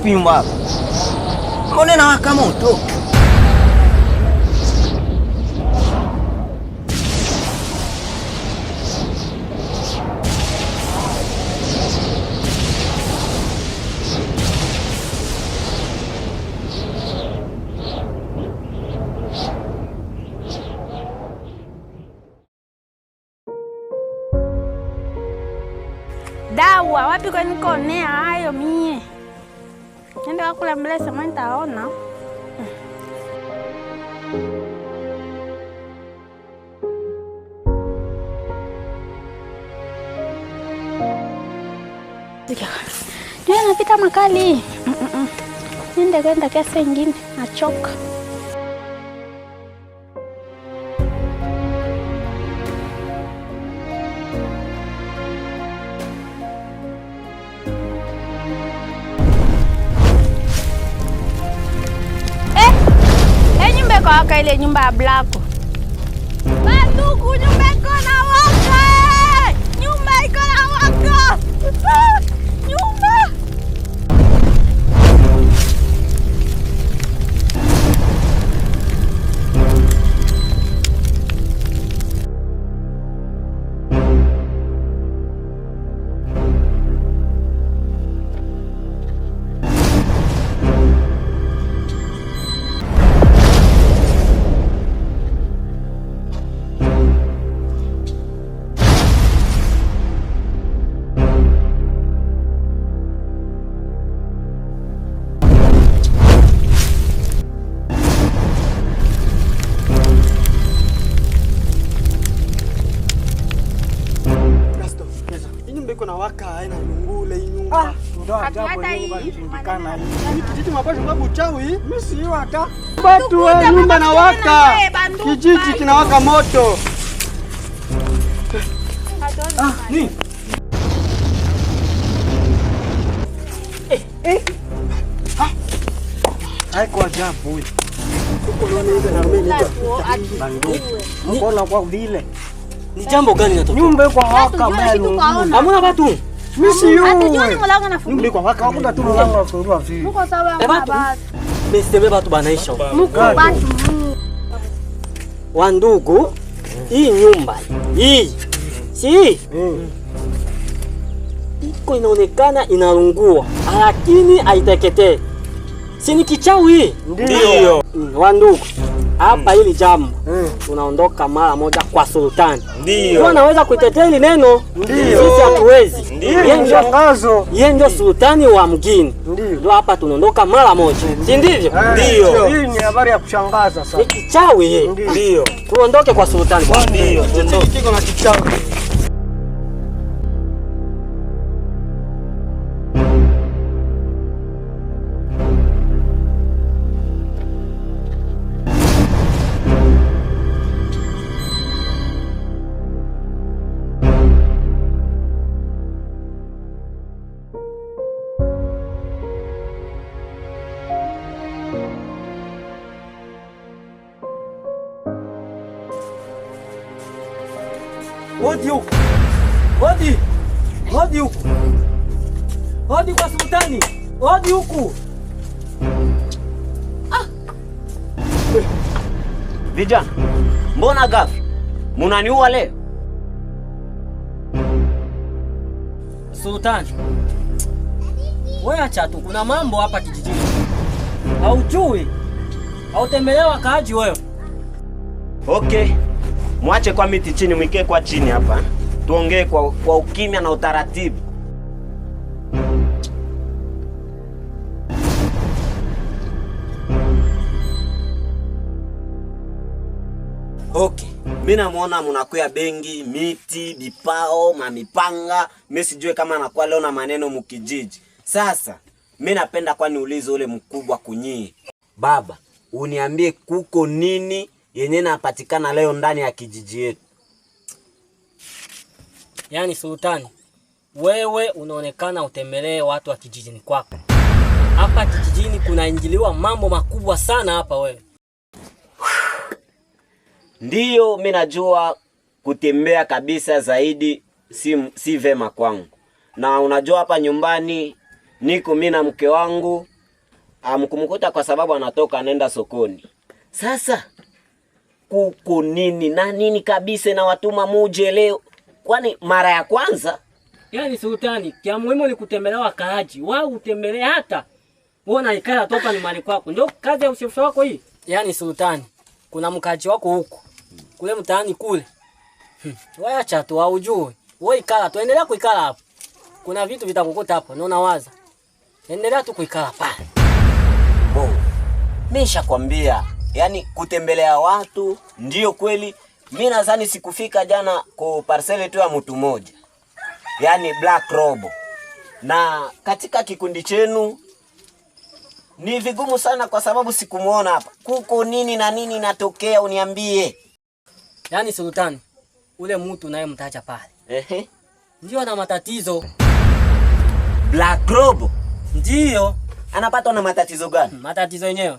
vipi nyumba? Mbona inawaka moto? Dawa wapi kwa nikonea hayo mie? Nenda kula mlesa mimi nitaona. Ndio napita makali. Nenda kesa ingine nachoka. Kwa ile nyumba ya Blacko. Bandugu, nyumba iko na waka. Nyumba iko na waka. Nyumba. Na waka haina nyungule hii nyumba. Ndio ajabu nyumba ilishindikana hii. Kijiji mabasha babu chawi. Mimi si hata. Watu wa nyumba na waka. Kijiji kinawaka moto. Ni. Haiko ajabu hii. Mbona kwa vile? Ni jambo gani natokea? Nyumba kwa waka mbele. Hamuna watu. Misi yule. Atujua ni mlango na Nyumba kwa waka hakuna tu mlango wa sorua vile. Muko sawa baba. Meseme watu banaisha. Muko watu. Wandugu, hii nyumba hii. Si? Iko inaonekana inarungua, lakini haiteketei. Si ni kichawi? Ndio. Wandugu, hapa hili jambo tunaondoka mara moja kwa sultani. Ndio. Anaweza kuitetea hili neno. Ndio. Sisi hatuwezi. Yeye ndio sultani wa mjini. Ndio hapa tunaondoka mara moja. Si ndivyo? Ndio. Hii ni habari ya kushangaza sana. Ni kichawi hii. Ndio. Tuondoke kwa sultani bwana. Ndio. Kiko na kichawi. Hodi huku. Hodi. Hodi huku. Hodi kwa sultani. Hodi huku. Vijana, mbona ghafla? Munaniua leo? Sultani. Wewe acha tu, kuna mambo hapa kijijini. Haujui. Hautembelewa kaaji wewe. Okay. Mwache kwa miti chini, mwike kwa chini hapa. Tuongee kwa ukimya na utaratibu. Okay. Mimi namuona mnakuya bengi, miti, bipao, mamipanga. Mimi sijui kama anakuwa leo na maneno mkijiji. Sasa, mimi napenda kwa niulize ule mkubwa kunyie. Baba, uniambie kuko nini yenye napatikana leo ndani ya kijiji yetu? Yaani sultani, wewe unaonekana utembelee watu wa kijijini kwako. Hapa kijijini kunaingiliwa mambo makubwa sana hapa wewe. Ndiyo, mimi najua kutembea kabisa zaidi si vema kwangu. Na unajua hapa nyumbani niko mimi na mke wangu Amkumkuta kwa sababu anatoka anaenda sokoni. Sasa kuko nini na nini kabisa na watuma muje leo? Kwani mara ya kwanza? Yaani sultani, kia muhimu ni kutembelea wakaaji. Wao utembelee hata. Uona ikala toka ni mali kwako. Ndio kazi ya ushefu wako hii. Yaani sultani, kuna mkaaji wako huko. Kule mtaani kule. Wewe acha tu haujui. Wewe ikala tu, endelea kuikala hapo. Kuna vitu vitakukuta hapo, naona waza. Endelea tu kuikala pale. Bo. Mimi nishakwambia, yani kutembelea watu ndio kweli. Mimi nadhani sikufika jana kwa parcel tu ya mtu mmoja. Yani Black Robo. Na katika kikundi chenu ni vigumu sana kwa sababu sikumuona hapa. Kuko nini na nini natokea uniambie. Yaani sultani, ule mtu naye mtacha pale. Ndio ana matatizo. Black Robo? Ndio. Anapatwa na matatizo gani? Matatizo yenyewe.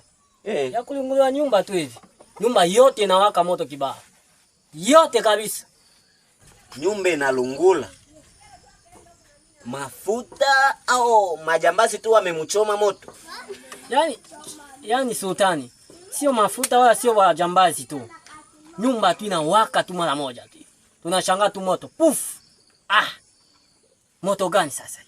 Ya kulunguliwa nyumba tu hivi. Nyumba yote inawaka moto kibao. Yote kabisa. Nyumba inalungula. Mafuta au majambazi tu wamemchoma moto? Yaani sultani, sio mafuta wala sio wajambazi tu. Nyumba tu inawaka tu mara moja tu. Tunashangaa tu moto. Puf. Moto gani sasa?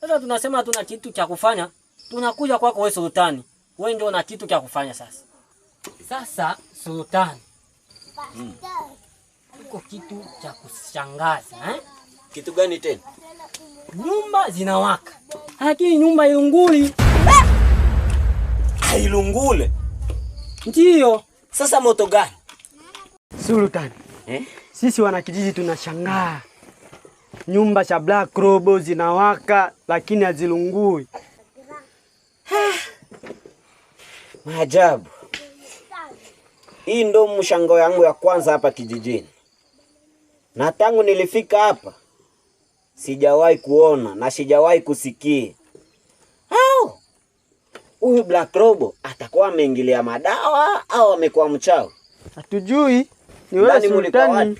Sasa tunasema tuna kitu cha kufanya. Tunakuja kwako wewe sultani. Wewe ndio una kitu cha kufanya sasa. Sasa sultani. Iko kitu cha kushangaza, Kitu gani tena? Nyumba zinawaka. Lakini nyumba ilunguli. Hailungule. Ndio. Sasa moto gani? Sultani. Sisi wanakijiji tunashangaa. Nyumba za Black Robo zinawaka lakini hazilungui. Maajabu. Hii ndo mshangao yangu ya kwanza hapa kijijini. Na tangu nilifika hapa sijawahi kuona na sijawahi kusikia. Huyu Black Robo atakuwa ameingilia madawa au amekuwa mchawi? Hatujui. Ni wewe sultani.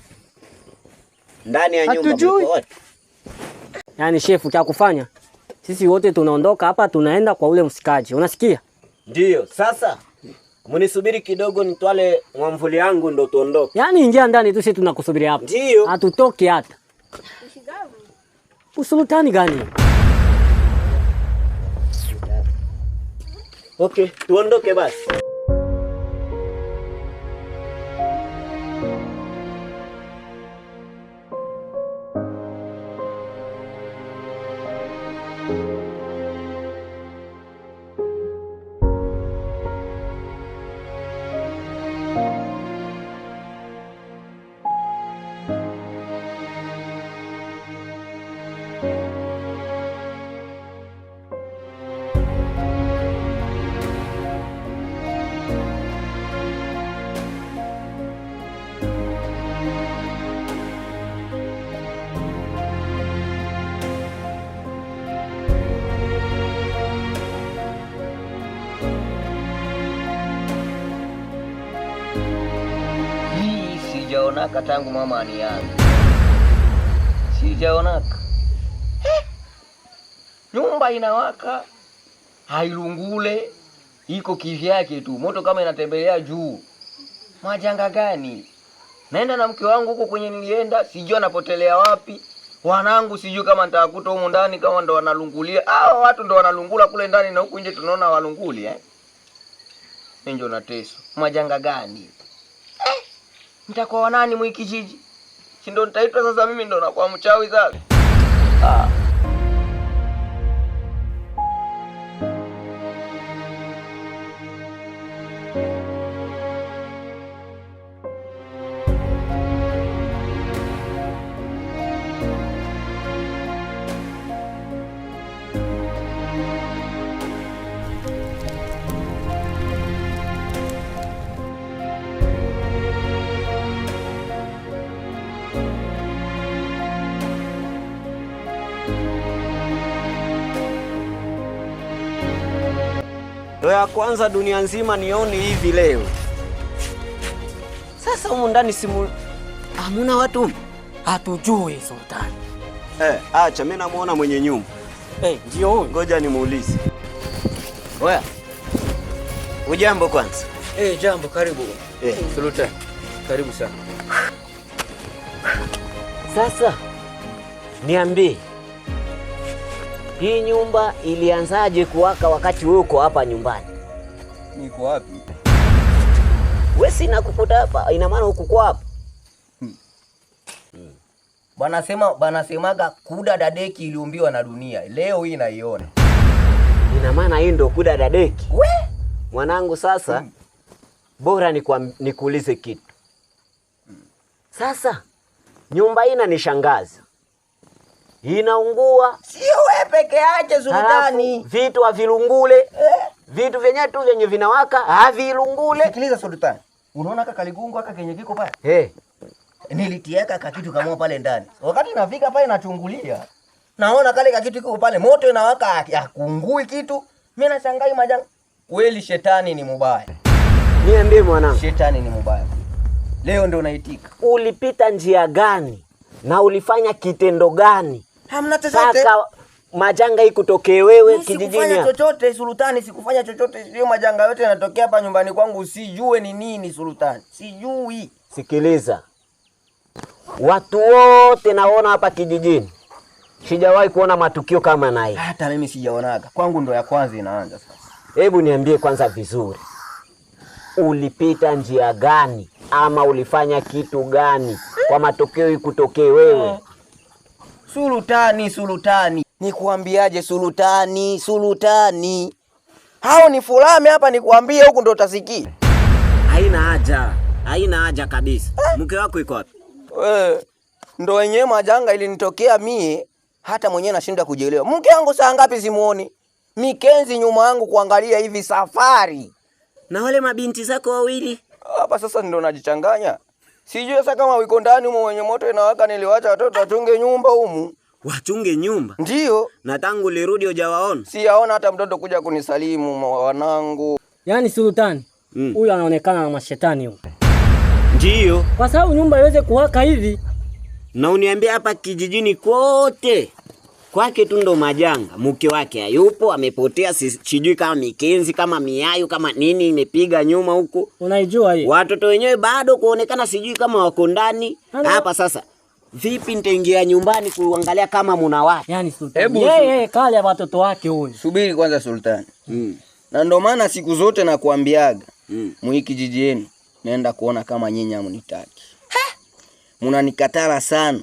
Ndani ya nyumba mliko wote. Yaani shefu, cha kufanya sisi wote tunaondoka hapa, tunaenda kwa ule msikaji. Unasikia? Ndio. Sasa mnisubiri kidogo nitwale mwamvuli yangu ndo tuondoke. Yaani ingia ndani tu, sisi tunakusubiri hapa. Ndio. Hatutoki hata. Usultani gani? Okay, tuondoke basi. Sijaonaka tangu mama anianza. Sijaonaka. Nyumba inawaka, hailungule, iko kivyake tu. Moto kama inatembelea juu. Majanga gani? Naenda na mke wangu huko kwenye nilienda, sijui anapotelea wapi. Wanangu sijui kama nitakuta huko ndani kama ndo wanalungulia. Hao watu ndo wanalungula kule ndani na huko nje tunaona walunguli Mimi ndio nateso. Majanga gani? Nitakuwa wanani mwikijiji? Si ndo nitaitwa sasa mimi ndo nakuwa mchawi sasa? Ndo ya kwanza dunia nzima nioni hivi leo. Sasa humu ndani hamuna watu? Hatujui sultani. Acha mimi namuona mwenye nyumba. Ndio huyo. Ngoja nimuulize. Wewe. Ujambo kwanza. Jambo, karibu. Sultan. Karibu sana. Sasa niambie, hii nyumba ilianzaje kuwaka wakati wewe uko hapa nyumbani? Niko wapi? Wewe sina kukuta hapa, ina maana huko hapa. Banasemaga kuda dadeki iliumbiwa na dunia. Leo hii naiona. Ina maana hii ndio kuda dadeki. We mwanangu, sasa bora nikuulize kitu. Sasa nyumba hii inanishangaza, inaungua. Sio wewe peke yake Sultani. Vitu havilungule. Vitu vyenyewe tu vyenye vinawaka havilungule. Sikiliza Sultani. Unaona kaka ligungu aka kenye kiko pale? Nilitieka kakitu kama pale ndani. Wakati nafika pale nachungulia, naona kale kakitu kiko pale, moto inawaka, hakungui kitu. Mimi nashangaa majanga. Kweli shetani ni mbaya. Niambie mwanangu. Shetani ni mbaya. Leo ndio unaitika. Ulipita njia gani na ulifanya kitendo gani? Hamna chochote. Sasa majanga hii kutokee wewe kijijini? Sikufanya chochote Sultani, sikufanya chochote. Sio majanga yote yanatokea hapa nyumbani kwangu, sijue ni nini Sultani. Sijui. Sikiliza. Watu wote naona hapa kijijini, sijawahi kuona matukio kama na hii. Hata mimi sijaonaga. Kwangu ndo ya kwanza inaanza sasa. Hebu niambie kwanza vizuri, ulipita njia gani ama ulifanya kitu gani kwa matokeo hii kutokee wewe? Sultani. Nikuambiaje Sultani? Hao ni fulani hapa nikuambie huku ndo utasikia. Haina haja kabisa. Mke wako yuko wapi? Ndo wenyewe majanga ilinitokea mie, hata mwenyewe nashinda kujielewa. Mke wangu saa ngapi simuoni? Mikenzi nyuma yangu kuangalia hivi safari. Na wale mabinti zako wawili? Hapa sasa ndo najichanganya. Sijui sasa kama wiko ndani humo wenye moto inawaka, niliwacha watoto wachunge nyumba humu. Wachunge nyumba? Ndio. Na tangu lirudi hujawaona? Siyaona hata mtoto kuja kunisalimu wanangu. Yaani Sultani, huyu anaonekana na mashetani huyu. Ndio. Kwa sababu nyumba iweze kuwaka hivi. Na uniambia hapa kijijini kote kwake tu ndo majanga. Mke wake hayupo, amepotea, sijui kama Mikenzi, kama Miayu, kama nini imepiga nyuma huko. Unaijua hii? Watoto wenyewe bado kuonekana sijui kama wako ndani. Hapa sasa vipi nitaingia nyumbani kuangalia kama mna watu? Yaani Sultani, yeye kale watoto wake huyu. Subiri kwanza Sultani. Na ndo maana siku zote nakuambiaga, mwiki kijiji yenu naenda kuona kama nyinyi hamunitaki. Mnanikatala sana.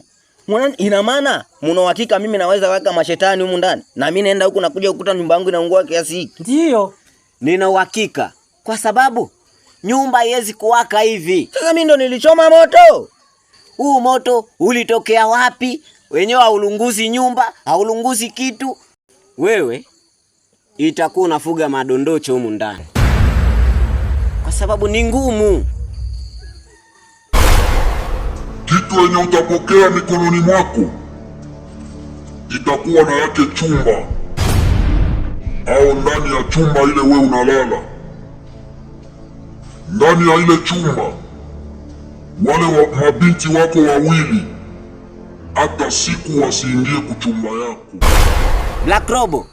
Ina maana mna uhakika mimi naweza weka mashetani humu ndani? Na mimi naenda huku nakuja kukuta nyumba yangu inaungua kiasi hiki. Ndio. Nina uhakika. Kwa sababu nyumba haiwezi kuwaka hivi. Sasa mimi ndo nilichoma moto. Huu moto ulitokea wapi? Wenyewe haulunguzi nyumba, haulunguzi kitu. Wewe itakuwa unafuga madondocho humu ndani. Kwa sababu ni ngumu. Kitu yenye utapokea mikononi mwako itakuwa na yake chumba, au ndani ya chumba ile we unalala. Ndani ya ile chumba wale mabinti wako wawili hata siku wasiingie kuchumba yako. Black Robo.